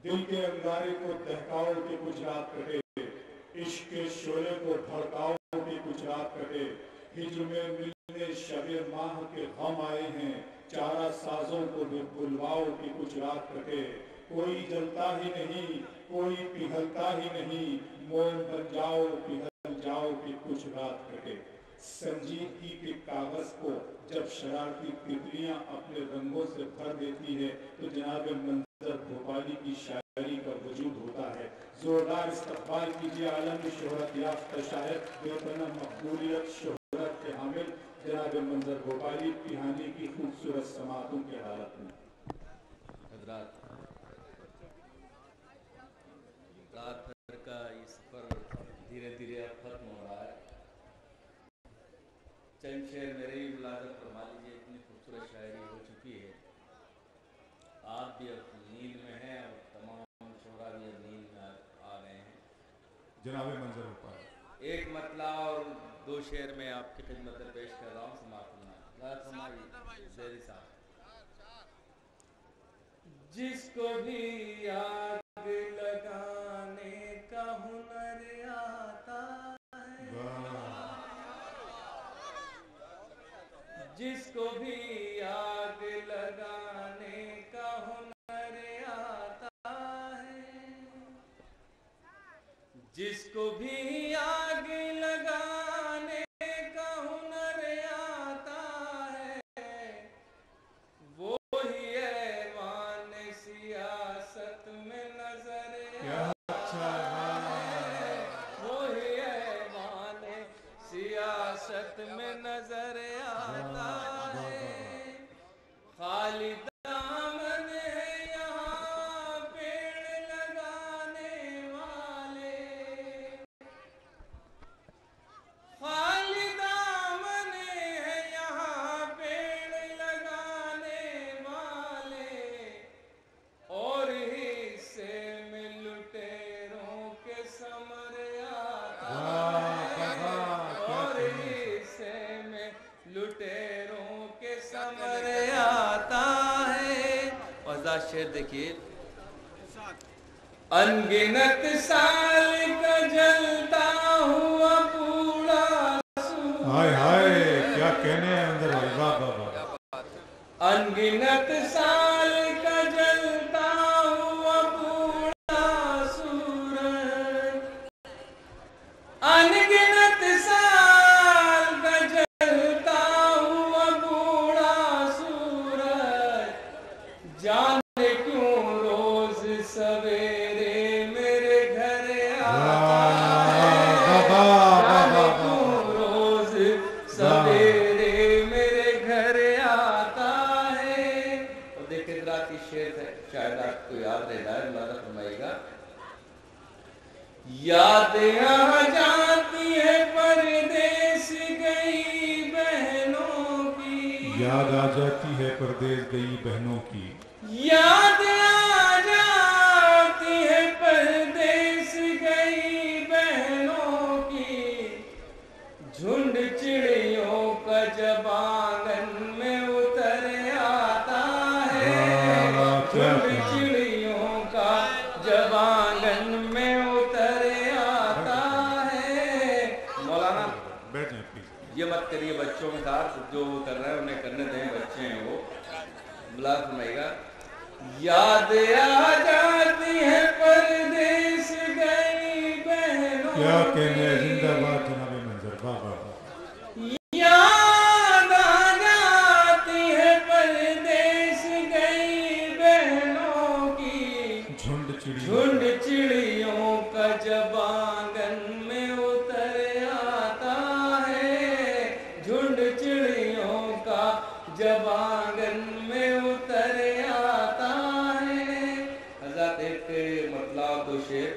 दिल के अंगारे को दहकाओ कि कुछ रात कटे, इश्क के शोले को भड़काओ कि कुछ रात कटे। हिज्र में मिलने शबे माह के गम आए हैं, चारा साजों को भी बुलवाओ कि कुछ रात कटे। कोई जलता ही नहीं, कोई पिघलता ही नहीं, मोम बन जाओ पिघल जाओ कि कुछ रात कटे। संजीदगी के कागज को जब शरारती तितलियां अपने रंगों से भर देती है तो जनाब मंजर भोपाली की शायरी का वजूद होता है। जोरदार इस्तकबाल कीजिए आलमी शोहरत याफ्ता शायर, बेपनाह मकबूलियत शोहरत के हामिल जनाब मंजर भोपाली पिहानी की खूबसूरत समातों की हालत में। हजरात, रात भर का ये सफ़र धीरे धीरे अब खत्म हो रहा है। चंद शेर मेरे ही मुलाज़त फरमा लीजिए, इतनी खूबसूरत शायरी हो चुकी है। आप भी अब नींद में हैं और तमाम शोरा भी अब नींद में आ गए हैं। जनाब मंजर भोपाली एक मतला और दो शेर में आपकी खिदमत में पेश कर रहा हूँ। शेरी साहब, जिसको भी आग लगाने का हुनर आता है, जिसको भी आग लगाने का हुनर आता है, जिसको भी आग लगाने का हुनर आता है, वो ही ऐवान सियासत में नजर आता है, वो ही ऐवान सियासत में नजर आता है। खाली दामन है यहाँ पेड़ लगाने वाले, खाली दामन है यहाँ पेड़ लगाने वाले, और हिस्से में लुटेरों के समर आता है, और हिस्से में लुटेरों के समर आता है। और शेर देखिए, अनगिनत साल का जलता हुआ पूरा सूरज, हाय हाय क्या कहने हैं अंदर भाई, वाह वाह वाह। अनगिनत साल का जलता हुआ पूरा सूरज, अनगिनत साल का जलता हुआ पूरा सूरज, जाने क्यों रोज सवेरे मेरे घर आता है, जाने क्यों रोज सवेरे मेरे घर आता है। और देखिए रात की शेर है, शायद आपको याद रह जाए, मुलाज़ा फरमाइएगा। याद आ जाती है परदेस गई बहनों की, याद आ जाती है परदेस गई बहनों की, याद आ जाती है परदेस गई बहनों की, झुंड चिड़ियों का जब आंगन में उतर आता है, झुंड चिड़ियों का जब आंगन में उतर आता है। मौलाना बैठ जाए प्लीज। ये मत करिए बच्चों के साथ, जो वो कर रहे हैं उन्हें करने दें, बच्चे हैं वो। मुलाज़ फरमाइएगा, याद आ जाती है परदेस गई बहनों, क्या कहने हैं, जिंदाबाद जनाब मंजर, वाह वाह वाह। याद आ जाती है परदेस गई बहनों की, झुंड चिड़ियों का जब आंगन में उतर आता है, झुंड चिड़ियों का जब आंगन में उतर आता है। हज़रत एक मतलब दो शेर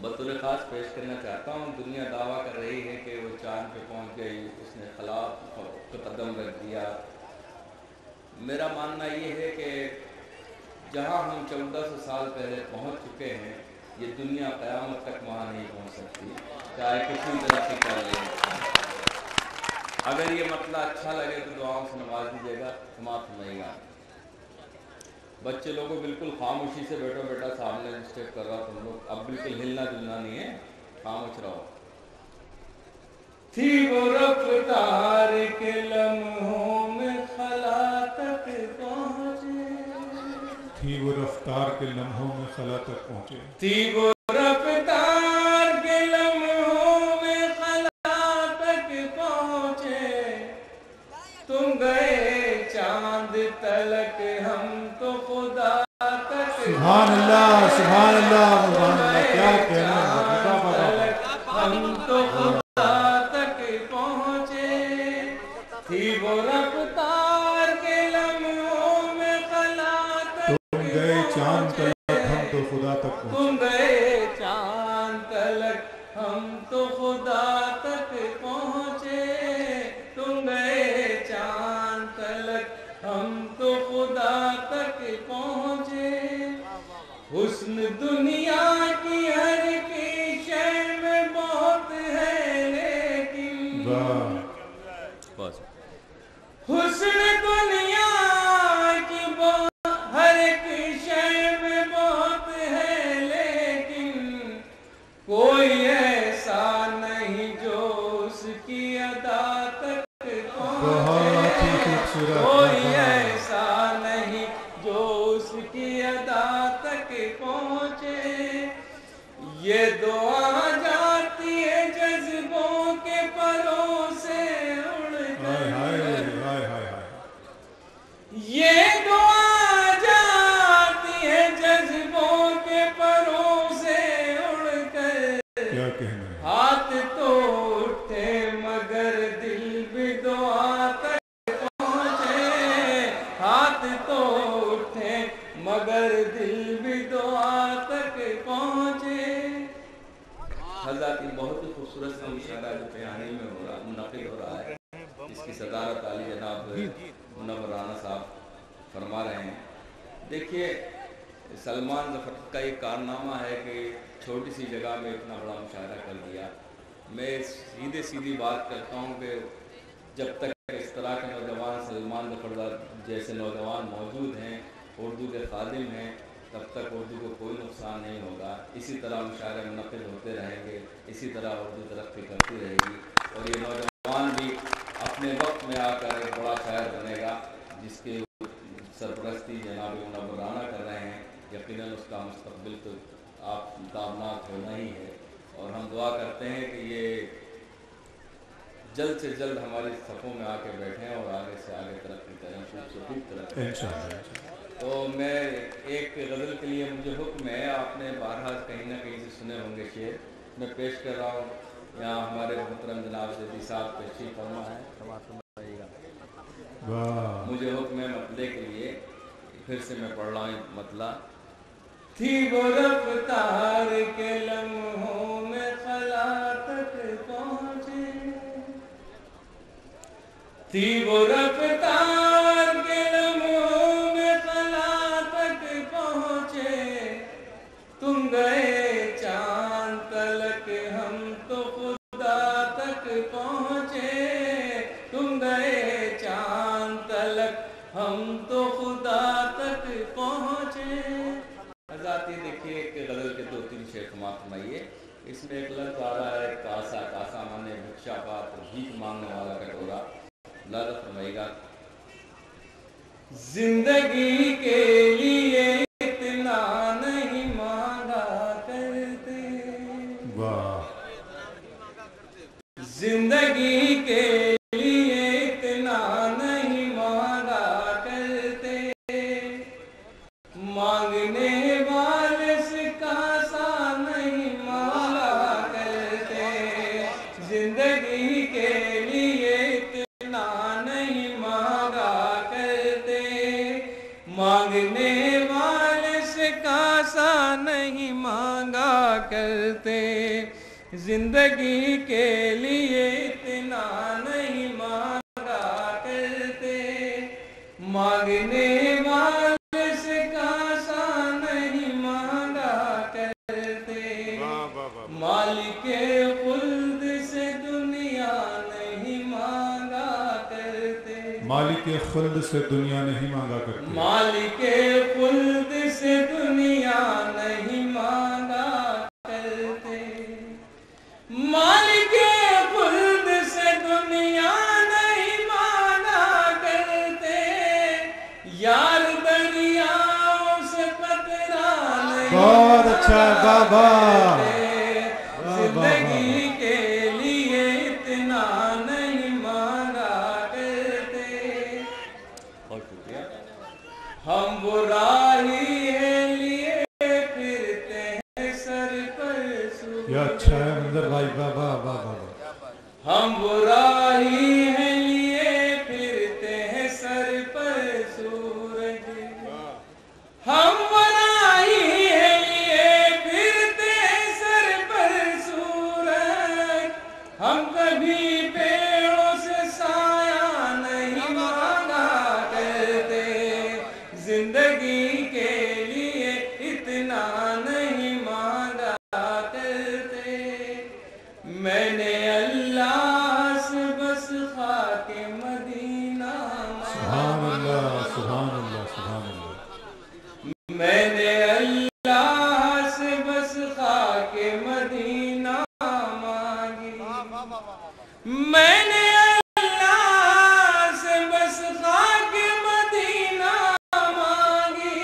बतौर ख़ास पेश करना चाहता हूँ। दुनिया दावा कर रही है कि वो चांद पे पहुँच गई, उसने खिलाफ कदम रख दिया। मेरा मानना ये है कि जहाँ हम 1400 साल पहले पहुँच चुके हैं, ये दुनिया क़यामत तक वहाँ नहीं पहुँच सकती, चाहे कितनी तरक्की कर ले। अगर ये मतलब अच्छा लगे तो दुआओं से नवाज दीजिएगा, समाप्त होगा। بچے لوگوں بالکل خاموشی سے بیٹھو، بیٹا سامنے اسٹیپ کر رہا تم لوگ، اب بالکل ہلنا جلنا نہیں ہے، خاموش رہو۔ تھی وہ رفتار کے لمحوں میں خلا تک پہنچے، تھی وہ رفتار کے لمحوں میں خلا تک پہنچے، تھی وہ رفتار کے لمحوں میں خلا تک پہنچے، تم گئے چاند تلک ہم تو خدا تک، سبحان اللہ سبحان اللہ سبحان اللہ، کیا کہنا ہے، ہم تو خدا تک پہنچے، تھی وہ رفتار کے لمحوں میں خلا تک، تم گئے چاند تلک ہم تو خدا تک پہنچے، تم گئے چاند تلک ہم تو خدا تک پہنچے، تم گئے چاند تلک ہم تو خدا تک پہنچے، حسن دنیا کی ہر کی شے میں بہت ہے لیکن، حسن دنیا کی ہر ایک شے میں بہت ہے لیکن، کوئی ایسا نہیں جو اس کی ادا تک پہنچے، کوئی ایسا نہیں جو اس کی ادا تک پہنچے، یہ دعا جاتی ہے جذبوں کے پروں سے اڑ کر، یہ دعا جاتی ہے جذبوں کے پروں سے اڑ کر، کیا کہنا ہے، ہاتھ تو اٹھے مگر دل بھی دعا تک پہنچے، ہاتھ تو اٹھے مگر دل بھی دعا تک پہنچے۔ حضرات یہ بہت ہی خوبصورت سا مشاعرہ جو پیانی میں ہو رہا منعقد ہو رہا ہے، اس کی صدارت عالی جناب منور رانا صاحب فرما رہے ہیں۔ دیکھیے سلمان ظفر کا یہ کارنامہ ہے کہ چھوٹی سی جگہ میں اتنا بڑا مشاعرہ کر دیا۔ میں سیدھی بات کرتا ہوں کہ جب تک اس طرح کے نوجوان سلمان ظفر جیسے نوجوان موجود ہیں، اردو کے خادم ہیں، تب تک اردو کو کوئی نقصان نہیں ہوگا۔ اسی طرح مشاعرے منعقد ہوتے رہیں گے، اسی طرح اردو ترقی کرتی رہے گی، اور یہ نوجوان بھی اپنے وقت میں آ کر ایک بڑا شاعر بنے گا، جس کے سرپرستی جناب منور رانا کر رہے ہیں۔ یقیناً اس کا مستقبل تو آپ تابناک ہونا ہی ہے، اور ہم دعا کرتے ہیں کہ یہ جلد سے جلد ہماری صفوں میں آ کے بیٹھیں اور آگے سے آگے ترقی کریں، خوب ترقی کریں۔ تو میں ایک غزل کے لیے مجھے حکم ہے، آپ نے بارہا کہیں نہ کہیں سے سنے ہوں گے شعر، میں پیش کر رہا ہوں۔ یہاں ہمارے محترم جناب زیدی صاحب تشریف فرما ہے، مجھے حکم ہے مطلع کے لیے، پھر سے میں پڑھ رہا ہوں مطلع۔ تھی وہ رفتار کے لمحوں میں خلا تک پہنچے، تھی وہ رفتار کے لمحوں میں خلا تک پہنچے، تم گئے چاند تلک ہم تو خدا تک پہنچے، تم گئے چاند تلک ہم تو خدا تک پہنچے۔ حضرات یہ دیکھیے ایک غزل کے 2-3 شعر سماعت فرمائیے۔ اس میں ایک لفظ آ رہا ہے کاسا، کاسا مانے بھکشا پاتر، بھیک مانگنے والا کٹورا۔ لفظ فرمائیے گا، زندگی کے لیے اتنا نہیں مانگا کرتے، زندگی کے لیے اتنا نہیں مانگا کرتے، مانگنے والے سے کاسا نہیں مانگا کرتے، زندگی کے لیے اتنا نہیں مانگا کرتے، مانگنے والے سے کاسا نہیں مانگا کرتے، زندگی کے لیے اتنا نہیں مانگا کرتے، مانگنے والے سے کاسا نہیں مانگا کرتے، مالک خلد سے دنیا نہیں مانگا کرتے، مالک मालिक खुल्द से दुनिया नहीं मांगा करते, मालिक खुल्द से दुनिया नहीं मांगा करते, मालिक खुल्द से दुनिया नहीं मांगा करते, यार दरियाओं से कतरा नहीं बहुत अच्छा बाबा, जिंदगी के लिए इतना नहीं मांगा करते। बहुत शुक्रिया। हम बुराई है लिए फिरते हैं सर पर सूरज, ये अच्छा है मंजर भाई, बाबा बाबा। हम बुराई है लिए फिरते हैं सर पर सूरज, हम बुराई है लिए फिरते हैं सर पर सूरज, हम कभी पेड़ों से साया नहीं मांगा करते, जिंदगी के लिए इतना नहीं मांगा करते। मैंने अल्लाह से बस खाके मदीना सुभान अल्लाह, सुभान अल्लाह, सुभान अल्लाह। मैंने अल्लाह से बस खाके मदीना मांगी, मैंने अल्लाह से बस खाके मदीना मांगी,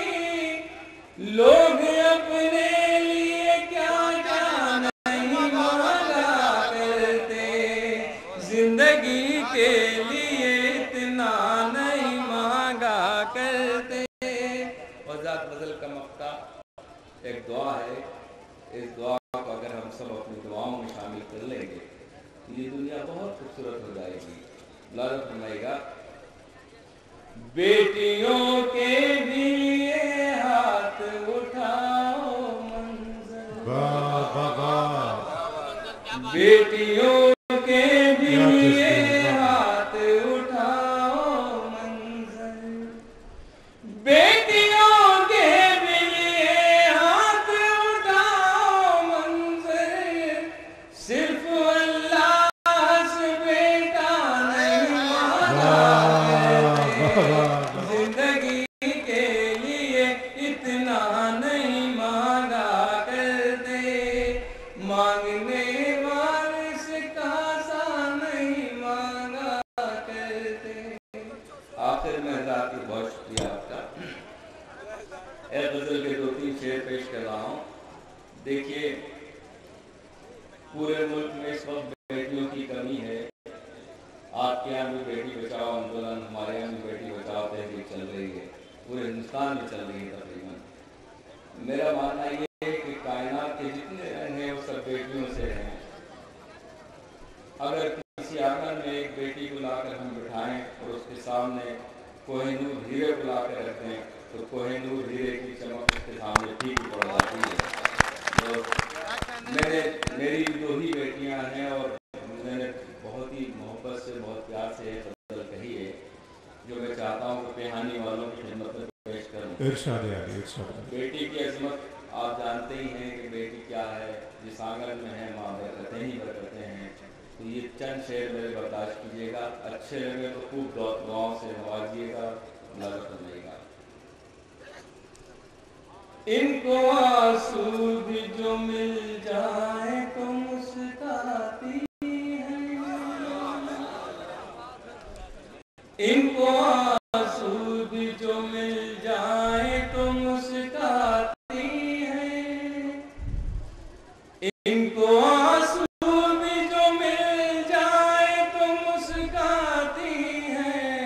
लोग अपने लिए क्या क्या नहीं मांगा करते, जिंदगी के लिए इतना नहीं मांगा करते। वज़ात ग़ज़ल का मक्ता एक दुआ है, इस दुआ को अगर हम सब अपनी दुआओं में शामिल कर लेंगे तो ये दुनिया बहुत खूबसूरत हो जाएगी। लाल फरमाएगा, बेटियों के भी ये हाथ उठाओ मंज़र, वाह वाह वाह, बेटियों के भी ये हाथ उठाओ मंज़र, बेटियों के भी ये हाथ उठाओ मंज़र, सिर्फ अल्लाह से बेटा नहीं मांगा करते, जिंदगी के लिए इतना नहीं मांगा करते, मांगने वाले से कासा नहीं मांगा करते। आखिर में हज़रात की बहुत शुक्रिया आपका। एक गज़ल के 2-3 शेर पेश कर रहा हूँ। देखिए, पूरे मुल्क में इस वक्त बेटियों की कमी है। आपके यहाँ भी बेटी बचाओ आंदोलन, हमारे यहाँ भी बेटी बचाओ तहरीक चल रही है, पूरे हिंदुस्तान में चल रही है तकरीबन। मेरा मानना ये है कि कायनात के जितने रंग हैं वो सब बेटियों से हैं। अगर किसी आंगन में एक बेटी को लाकर हम बिठाएं और उसके सामने कोहिनूर हीरे को लाकर रख दें तो कोहिनूर हीरे की चमक उसके सामने ठीक ही पड़ जाती है। तो मेरी 2 ही बेटियां हैं और मैंने बहुत ही मोहब्बत से, बहुत प्यार से एक गज़ल कही है जो मैं चाहता हूँ कि पेहानी वालों की खिदमत में पेश करूँ। इरशाद है, इरशाद है। बेटी की अजमत आप जानते ही हैं कि बेटी क्या है, जिस आंगन में है माँ बरकतें ही बरकतें हैं। तो ये चंद शेर मेरे बर्दाश्त कीजिएगा, अच्छे लगे तो खूब दुआओं से नवाजिएगा, नजर करिएगा। इनको आंसू भी जो मिल जाए तो मुस्कुराती हैं, इनको आंसू भी जो मिल जाए तो मुस्कुराती हैं, इनको आंसू भी जो मिल जाए तो मुस्कुराती हैं,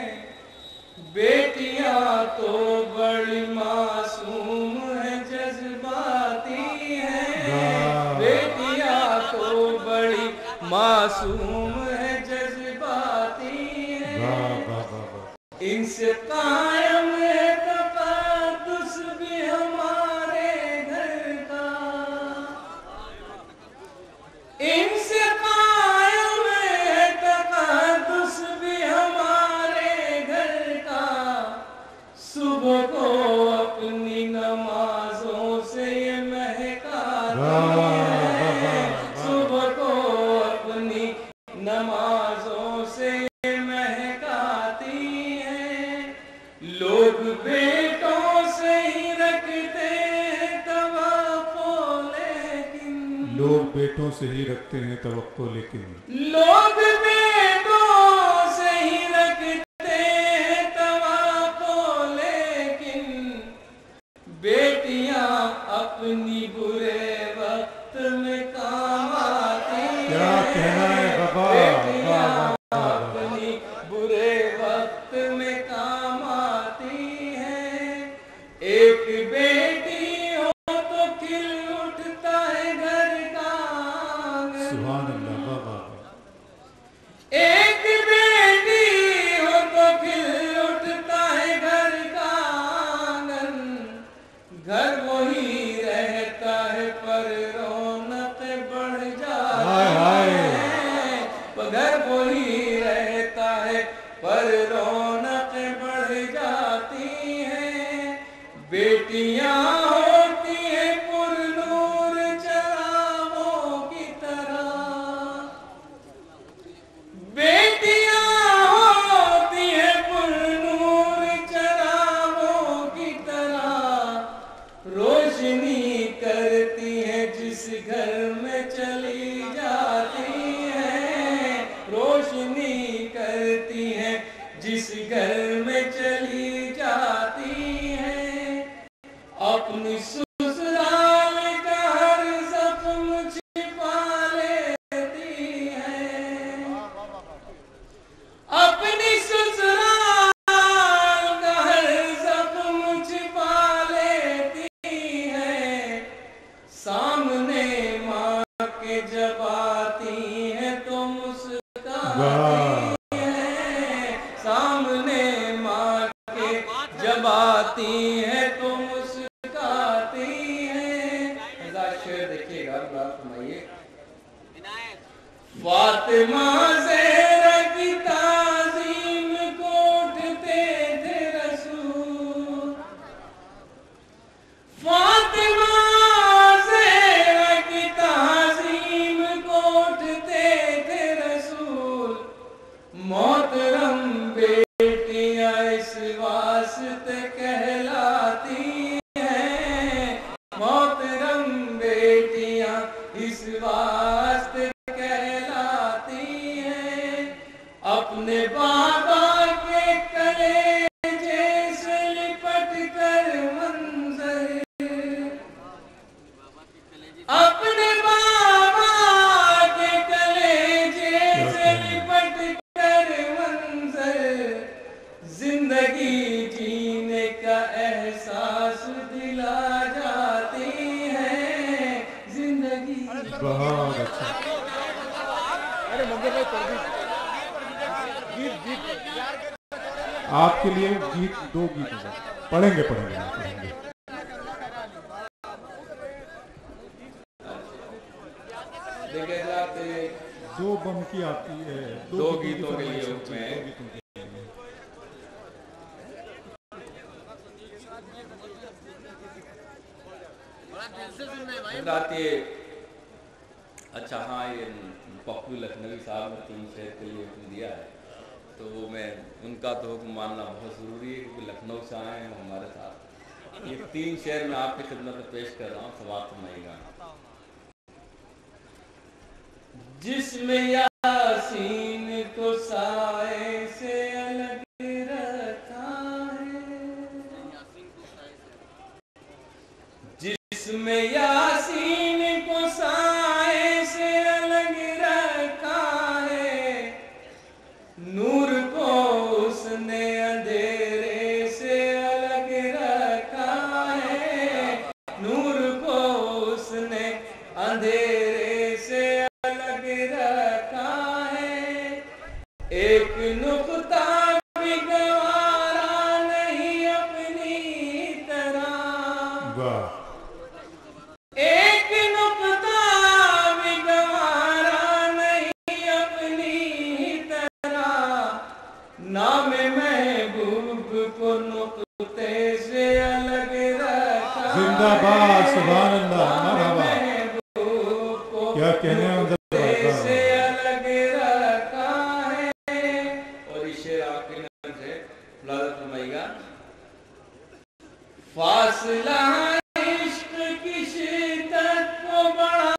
बेटियां तो बड़ी मासूम है जज्बाती हैं, बेटियां तो बड़ी मासूम है जज्बाती हैं, इनसे कायम है तक़द्दुस भी हमारे घर का, इनसे कायम है तक़द्दुस भी हमारे घर का, सुबह को अपनी नमाजों से ये महकाती है, सुबह को अपनी नमाजों से ये महकाती है, लोग बेटों से ही रखते हैं तवक्को, लेकिन लोग बेटों से ही रखते हैं तवक्को, लेकिन बेटियां अपनी बुरे वक्त में काम आती हैं। क्या कहना है बाबा, बेटियां अपनी बुरे वक्त में काम आती हैं। एक बेटी हो तो खिल उठता है घर का आंगन। सुभान अल्लाह बाबा। एक बेटी हो तो खिल उठता है घर का आंगन। घर वही रहता है पर रौनक बढ़ जाती है। घर वही रहता है पर रौनक बढ़ जाती है। बेटियां होती हैं पुरनूर चरागों की तरह। बेटियां होती हैं पुरनूर चरागों की तरह। रोशनी करती हैं जिस घर में चली जाती हैं। रोशनी करती हैं जिस घर में चली जाती हैं। अपनी ससुराल का हर जख्म छिपा लेती हैं। अपनी ससुराल का हर जख्म छिपा लेती हैं। सामने माँ के जब आती हैं तो मुस्कुराती हैं। सामने माँ के जब आती हैं तो मुस्कुराती हैं। शेर देखिएगा, बात सुनाइए। फातिमा ज़हरा की ताज़ीम को उठते थे रसूल। फातिमा ज़हरा की ताज़ीम को उठते थे रसूल। मोहतरम बेटियां इस वास्ते कहलाती हैं। मोहतरम बेटियां इस वास्ते कहलाती हैं। अपने बाबा के कलेजे से लिपट कर मंजर, अपने बाबा के कलेजे से लिपट कर मंजर, जिंदगी जीने का एहसास दिला जाती है। जिंदगी बहुत अच्छा। आपके लिए गीत, दो गीत पढ़ेंगे। दो बम की आती है, दो गीतों के लिए मैं राते। अच्छा हाँ, ये पप्पू लखनवी साहब ने 3 शेर के लिए हुक्म दिया है, तो वो मैं उनका तो हुक्म मानना बहुत ज़रूरी है, क्योंकि लखनऊ से आए हैं हमारे साथ। ये 3 शेर मैं आपकी खिदमत में पेश कर रहा हूँ, समाप्त सुनाइएगा। जिसमें यासीन को साए से अलग रखा है, जिसमें यासीन को साए से अलग रखा है। नूर को उसने अंधेरे से अलग रखा है। नूर को उसने अंधेरे से अलग रखा है। एक नुक्ता भी गवारा नहीं अपनी तरह। एक नुक्ता भी गवारा नहीं अपनी तरह। नाम महबूब को नुक्ते से अलग रखा। जिंदाबाद, सुभान अल्लाह, मरहबा। क्या कहने हैं से अलग रखा है। और इस शेर आपके नाम से मुलाज़ा फरमाइएगा। फासला इश्क की शिद्दत को बढ़ा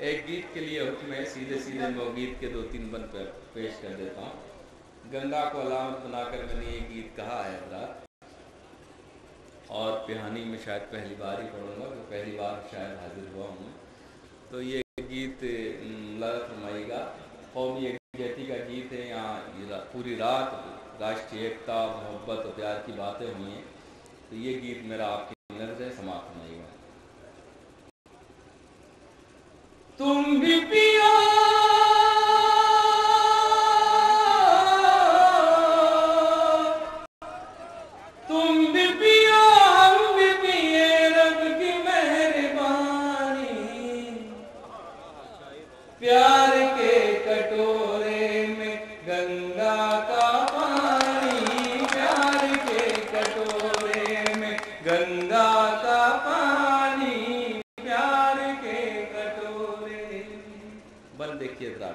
ایک گیت کے لیے حکم ہے، سیدھے سیدھے میں وہ گیت کے 2-3 بند پیش کر دیتا ہوں۔ گنگا کو علامت بنا کر میں نے یہ گیت کہا ہے حضرات، اور پہانی میں شاید پہلی بار ہی پڑھوں گا، کہ پہلی بار شاید حاضر ہوا ہوں میں۔ تو یہ گیت ملاحظہ فرمائیے گا، قومی یکجہتی کا گیت ہے، یہاں پوری رات راشٹری ایکتا، محبت و پیار کی باتیں ہوئی ہیں، تو یہ گیت میرا آپ کی نظر ہے، سماعت فرمائیے گا۔ تم بھی پیو پیار کے کٹورے میں گنگا کا پانی، پیار کے کٹورے میں گنگا کا پانی، پیار کے کٹورے میں۔ بل دیکھیے ذرا،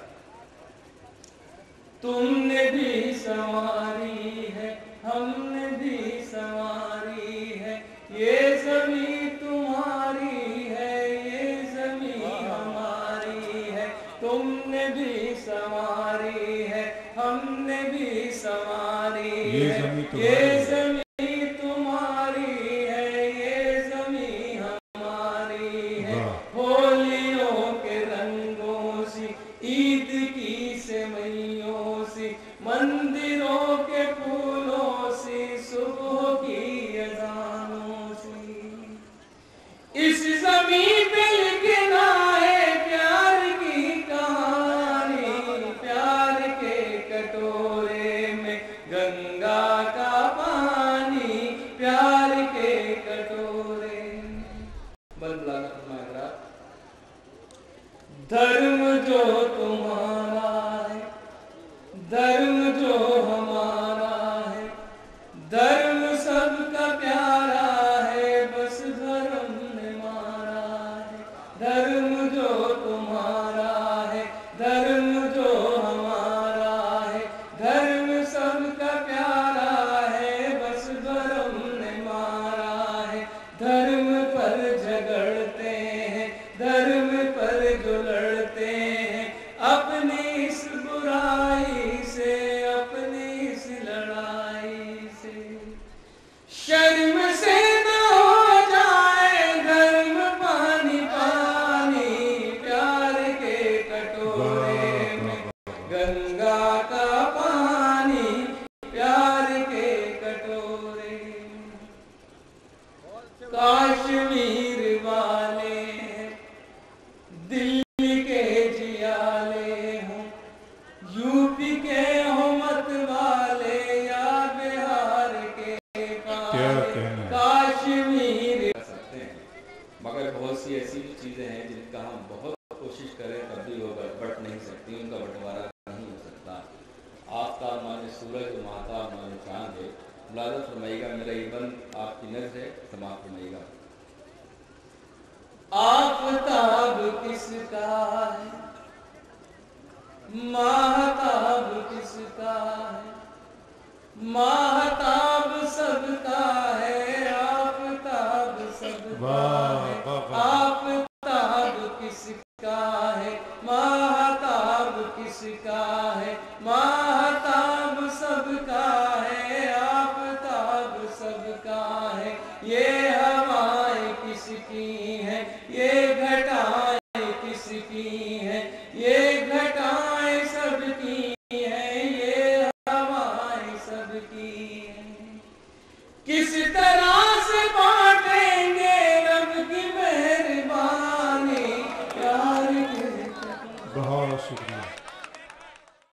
تم نے بھی سنواری ہے، ہم نے بھی سنواری ہے، یہ زمین تمہاری ہے، یہ زمین ہماری ہے، تم نے بھی سنواری ہے، ہم نے بھی سنواری ہے، یہ زمین تمہاری ہے، یہ زمین ہماری ہے۔ ہولیوں کے رنگوں سی، عید کی سوئیوں سی، مندروں کے پھولوں سی، صبح کی اذانوں سی، اس زمین پہ لکھنا ہے پیار کی کہانی، پیار کے کٹورے میں گنگا کا پانی، پیار کے کٹورے میں۔ بلبلا فرمایا، دھرم جو تمہارا ہے، دھرم جو ہمارا ہے، دھرم سب کا پیارا ہے، بس دھرم نے مارا ہے۔ دھرم جو تمہارا ہے، دھرم جو ہمارا ہے، دھرم سب کا پیارا ہے، بس دھرم نے مارا ہے۔ دھرم پر جھگڑتے ہیں، دھرم پر جو لڑتے ہیں، اپنی اس برائی سے، اپنی اس لڑائی سے، شرم سے نہ ہو جائے گرم پانی پانی، پیار کے کٹورے میں گنگا کا پانی، پیار کے کٹورے میں۔ کاشمیر والے ہیں، دلی کے جیالے ہوں، یو پی کے ہوں مت والے، یا بہار کے کاشمیر کر سکتے ہیں، مگر بہت سی ایسی چیزیں ہیں جن کا ہم بہت کوشش کریں تب بھی وہ بٹ نہیں سکتی، ان کا بٹوارا نہیں ہو سکتا۔ آفتاب مانے سورج، مہتاب مانے چاند ہے۔ ملاحظہ فرمائیے گا، میرا یہ بند آپ کی نظر ہے، سماعت فرمائیے گا۔ آفتاب کس کا ہے، مہتاب کس کا ہے، مہتاب سب کا ہے، آفتاب سب کا ہے۔ آفتاب کس کا ہے، مہتاب کس کا ہے، مہتاب سب کا ہے، آفتاب سب کا ہے۔ یہ ہوائیں کس کی ہیں، یہ گھٹائیں کس کی ہیں، یہ گھٹائیں سب کی ہیں، یہ ہوائیں سب کی ہیں۔ کس طرح سے بانٹیں گے رب کی مہربانی، پیار کے۔ بہت شکریہ۔